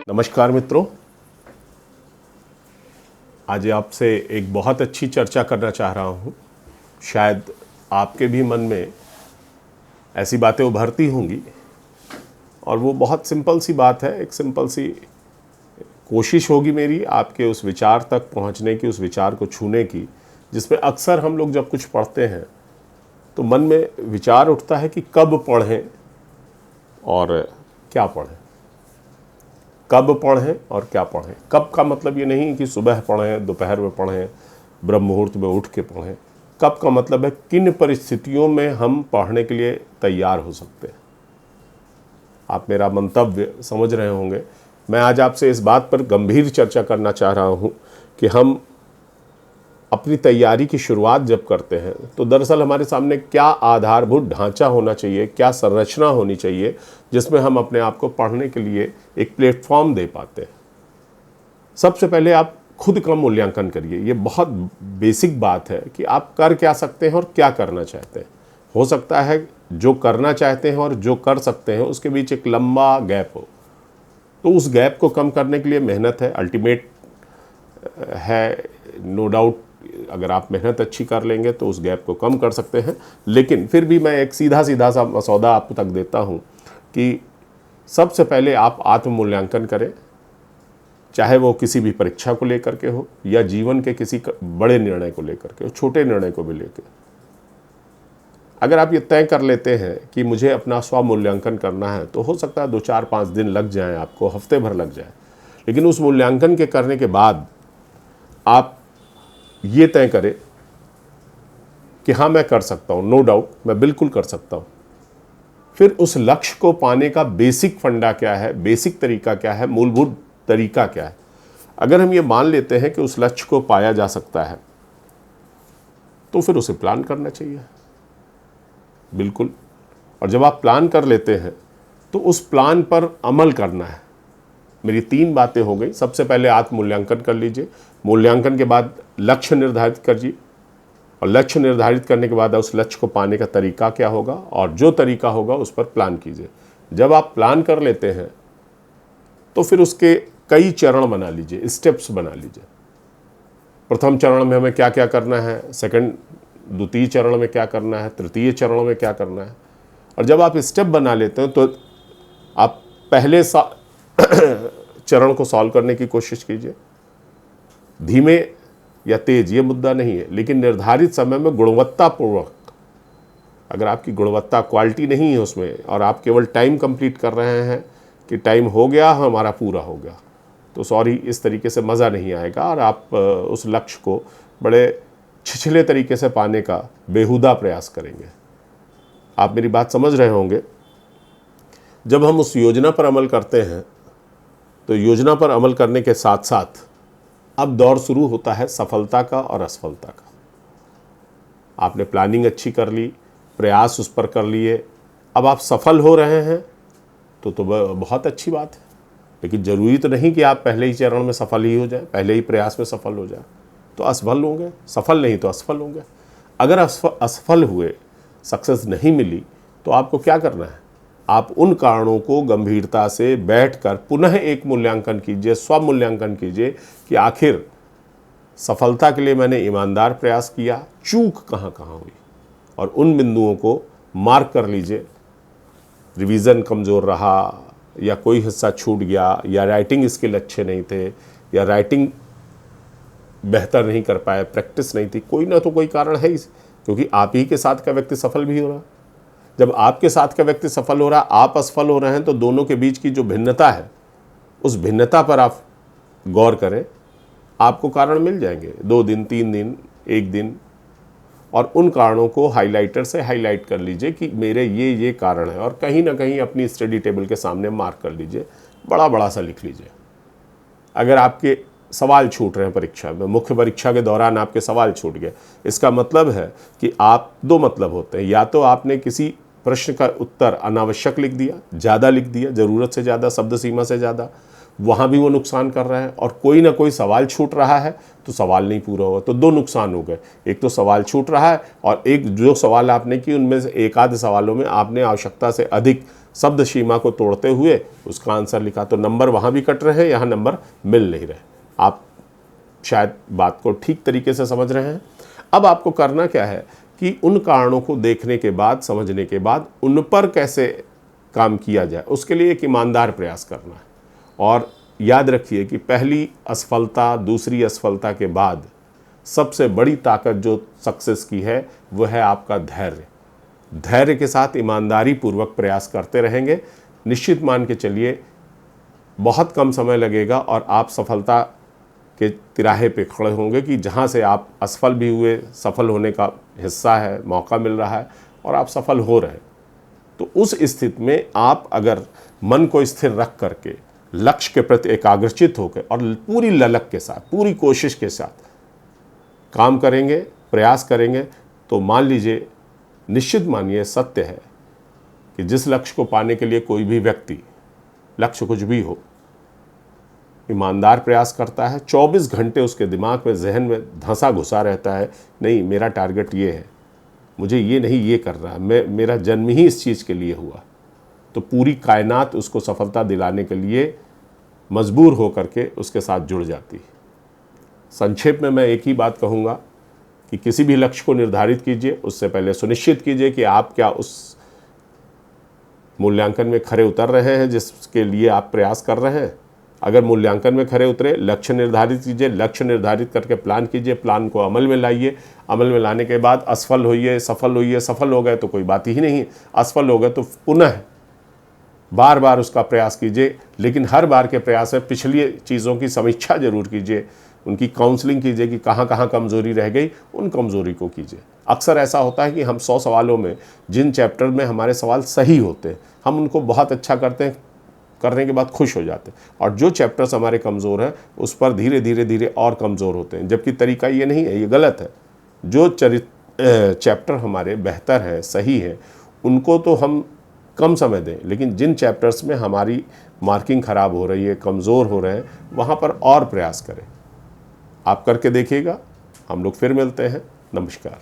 नमस्कार मित्रों, आज आपसे एक बहुत अच्छी चर्चा करना चाह रहा हूँ। शायद आपके भी मन में ऐसी बातें उभरती होंगी और वो बहुत सिंपल सी बात है। एक सिंपल सी कोशिश होगी मेरी आपके उस विचार तक पहुँचने की, उस विचार को छूने की, जिसमें अक्सर हम लोग जब कुछ पढ़ते हैं तो मन में विचार उठता है कि कब पढ़ें और क्या पढ़ें। कब पढ़ें और क्या पढ़ें। कब का मतलब ये नहीं कि सुबह पढ़ें, दोपहर में पढ़ें, ब्रह्म मुहूर्त में उठ के पढ़ें। कब का मतलब है किन परिस्थितियों में हम पढ़ने के लिए तैयार हो सकते हैं। आप मेरा मंतव्य समझ रहे होंगे। मैं आज आपसे इस बात पर गंभीर चर्चा करना चाह रहा हूँ कि हम अपनी तैयारी की शुरुआत जब करते हैं तो दरअसल हमारे सामने क्या आधारभूत ढांचा होना चाहिए, क्या संरचना होनी चाहिए जिसमें हम अपने आप को पढ़ने के लिए एक प्लेटफॉर्म दे पाते हैं। सबसे पहले आप खुद का मूल्यांकन करिए। ये बहुत बेसिक बात है कि आप कर क्या सकते हैं और क्या करना चाहते हैं। हो सकता है जो करना चाहते हैं और जो कर सकते हैं उसके बीच एक लंबा गैप हो, तो उस गैप को कम करने के लिए मेहनत है, अल्टीमेट है, नो डाउट। अगर आप मेहनत अच्छी कर लेंगे तो उस गैप को कम कर सकते हैं। लेकिन फिर भी मैं एक सीधा सा मसौदा आप तक देता हूं कि सबसे पहले आप आत्म मूल्यांकन करें, चाहे वो किसी भी परीक्षा को लेकर के हो या जीवन के किसी बड़े निर्णय को लेकर के हो, छोटे निर्णय को भी लेकर। अगर आप ये तय कर लेते हैं कि मुझे अपना स्व मूल्यांकन करना है तो हो सकता है 2, 4, 5 दिन लग जाएं, आपको हफ्ते भर लग जाए। लेकिन उस मूल्यांकन के करने के बाद आप ये तय करें कि हाँ मैं कर सकता हूँ, नो डाउट मैं बिल्कुल कर सकता हूँ। फिर उस लक्ष्य को पाने का बेसिक फंडा क्या है, बेसिक तरीका क्या है, मूलभूत तरीका क्या है। अगर हम ये मान लेते हैं कि उस लक्ष्य को पाया जा सकता है तो फिर उसे प्लान करना चाहिए, बिल्कुल। और जब आप प्लान कर लेते हैं तो उस प्लान पर अमल करना है। मेरी 3 बातें हो गई। सबसे पहले आत्म मूल्यांकन कर लीजिए, मूल्यांकन के बाद लक्ष्य निर्धारित करिए और लक्ष्य निर्धारित करने के बाद उस लक्ष्य को पाने का तरीका क्या होगा और जो तरीका होगा उस पर प्लान कीजिए। जब आप प्लान कर लेते हैं तो फिर उसके कई चरण बना लीजिए, स्टेप्स बना लीजिए। प्रथम चरण में हमें क्या क्या करना है, द्वितीय चरण में क्या करना है, तृतीय चरण में क्या करना है। और जब आप स्टेप बना लेते हैं तो आप पहले चरण को सॉल्व करने की कोशिश कीजिए। धीमे या तेज ये मुद्दा नहीं है, लेकिन निर्धारित समय में गुणवत्तापूर्वक। अगर आपकी गुणवत्ता, क्वालिटी नहीं है उसमें और आप केवल टाइम कंप्लीट कर रहे हैं कि टाइम हो गया, हमारा पूरा हो गया, तो सॉरी, इस तरीके से मज़ा नहीं आएगा और आप उस लक्ष्य को बड़े छिछले तरीके से पाने का बेहुदा प्रयास करेंगे। आप मेरी बात समझ रहे होंगे। जब हम उस योजना पर अमल करते हैं तो योजना पर अमल करने के साथ साथ अब दौर शुरू होता है सफलता का और असफलता का। आपने प्लानिंग अच्छी कर ली, प्रयास उस पर कर लिए, अब आप सफल हो रहे हैं तो बहुत अच्छी बात है। लेकिन ज़रूरी तो नहीं कि आप पहले ही चरण में सफल ही हो जाए, पहले ही प्रयास में सफल हो जाए तो असफल होंगे, सफल नहीं तो असफल होंगे। अगर असफल हुए, सक्सेस नहीं मिली, तो आपको क्या करना है? आप उन कारणों को गंभीरता से बैठकर पुनः एक मूल्यांकन कीजिए, स्व मूल्यांकन कीजिए कि आखिर सफलता के लिए मैंने ईमानदार प्रयास किया, चूक कहाँ कहाँ हुई, और उन बिंदुओं को मार्क कर लीजिए। रिवीजन कमज़ोर रहा या कोई हिस्सा छूट गया या राइटिंग स्किल अच्छे नहीं थे या राइटिंग बेहतर नहीं कर पाए, प्रैक्टिस नहीं थी, कोई ना तो कोई कारण है ही, क्योंकि आप ही के साथ का व्यक्ति सफल भी हो रहा। जब आपके साथ का व्यक्ति सफल हो रहा, आप असफल हो रहे हैं, तो दोनों के बीच की जो भिन्नता है उस भिन्नता पर आप गौर करें। आपको कारण मिल जाएंगे, 2 दिन, 3 दिन, 1 दिन, और उन कारणों को हाइलाइटर से हाईलाइट कर लीजिए कि मेरे ये कारण है, और कहीं ना कहीं अपनी स्टडी टेबल के सामने मार्क कर लीजिए, बड़ा सा लिख लीजिए। अगर आपके सवाल छूट रहे हैं परीक्षा में, मुख्य परीक्षा के दौरान आपके सवाल छूट गए, इसका मतलब है कि आप 2 मतलब होते हैं। या तो आपने किसी प्रश्न का उत्तर अनावश्यक लिख दिया, ज़्यादा लिख दिया, ज़रूरत से ज़्यादा, शब्द सीमा से ज़्यादा, वहाँ भी वो नुकसान कर रहा है, और कोई ना कोई सवाल छूट रहा है तो सवाल नहीं पूरा हुआ, तो 2 नुकसान हो गए। एक तो सवाल छूट रहा है, और एक जो सवाल आपने किए उनमें से एक आध सवालों में आपने आवश्यकता से अधिक शब्द सीमा को तोड़ते हुए उसका आंसर लिखा। तो नंबर वहाँ भी कट रहे हैं, यहाँ नंबर मिल नहीं रहे। आप शायद बात को ठीक तरीके से समझ रहे हैं। अब आपको करना क्या है कि उन कारणों को देखने के बाद, समझने के बाद उन पर कैसे काम किया जाए, उसके लिए एक ईमानदार प्रयास करना है। और याद रखिए कि पहली असफलता, दूसरी असफलता के बाद सबसे बड़ी ताकत जो सक्सेस की है वह है आपका धैर्य। धैर्य के साथ ईमानदारी पूर्वक प्रयास करते रहेंगे, निश्चित मान के चलिए बहुत कम समय लगेगा और आप सफलता के तिराहे पे खड़े होंगे कि जहाँ से आप असफल भी हुए, सफल होने का हिस्सा है, मौका मिल रहा है और आप सफल हो रहे हैं। तो उस स्थिति में आप अगर मन को स्थिर रख करके लक्ष्य के प्रति एकाग्रचित होकर और पूरी ललक के साथ, पूरी कोशिश के साथ काम करेंगे, प्रयास करेंगे, तो मान लीजिए, निश्चित मानिए, सत्य है कि जिस लक्ष्य को पाने के लिए कोई भी व्यक्ति, लक्ष्य कुछ भी हो, ईमानदार प्रयास करता है, 24 घंटे उसके दिमाग में, जहन में धंसा घुसा रहता है, नहीं मेरा टारगेट ये है, मुझे ये नहीं ये करना है, मेरा जन्म ही इस चीज़ के लिए हुआ, तो पूरी कायनात उसको सफलता दिलाने के लिए मजबूर हो करके उसके साथ जुड़ जाती है। संक्षेप में मैं एक ही बात कहूँगा कि किसी भी लक्ष्य को निर्धारित कीजिए, उससे पहले सुनिश्चित कीजिए कि आप क्या उस मूल्यांकन में खरे उतर रहे हैं जिसके लिए आप प्रयास कर रहे हैं। अगर मूल्यांकन में खरे उतरे, लक्ष्य निर्धारित कीजिए, लक्ष्य निर्धारित करके प्लान कीजिए, प्लान को अमल में लाइए, अमल में लाने के बाद असफल होइए, सफल होइए, सफल हो गए तो कोई बात ही नहीं, असफल हो गए तो पुनः बार बार उसका प्रयास कीजिए, लेकिन हर बार के प्रयास में पिछली चीज़ों की समीक्षा जरूर कीजिए, उनकी काउंसलिंग कीजिए कि कहाँ कहाँ कमज़ोरी रह गई, उन कमज़ोरी को कीजिए। अक्सर ऐसा होता है कि हम 100 सवालों में जिन चैप्टर में हमारे सवाल सही होते हैं, हम उनको बहुत अच्छा करते हैं, करने के बाद खुश हो जाते हैं, और जो चैप्टर्स हमारे कमज़ोर हैं उस पर धीरे धीरे धीरे और कमज़ोर होते हैं, जबकि तरीका ये नहीं है, ये गलत है। जो चैप्टर हमारे बेहतर हैं, सही हैं, उनको तो हम कम समय दें, लेकिन जिन चैप्टर्स में हमारी मार्किंग ख़राब हो रही है, कमज़ोर हो रहे हैं, वहाँ पर और प्रयास करें। आप करके देखिएगा। हम लोग फिर मिलते हैं। नमस्कार।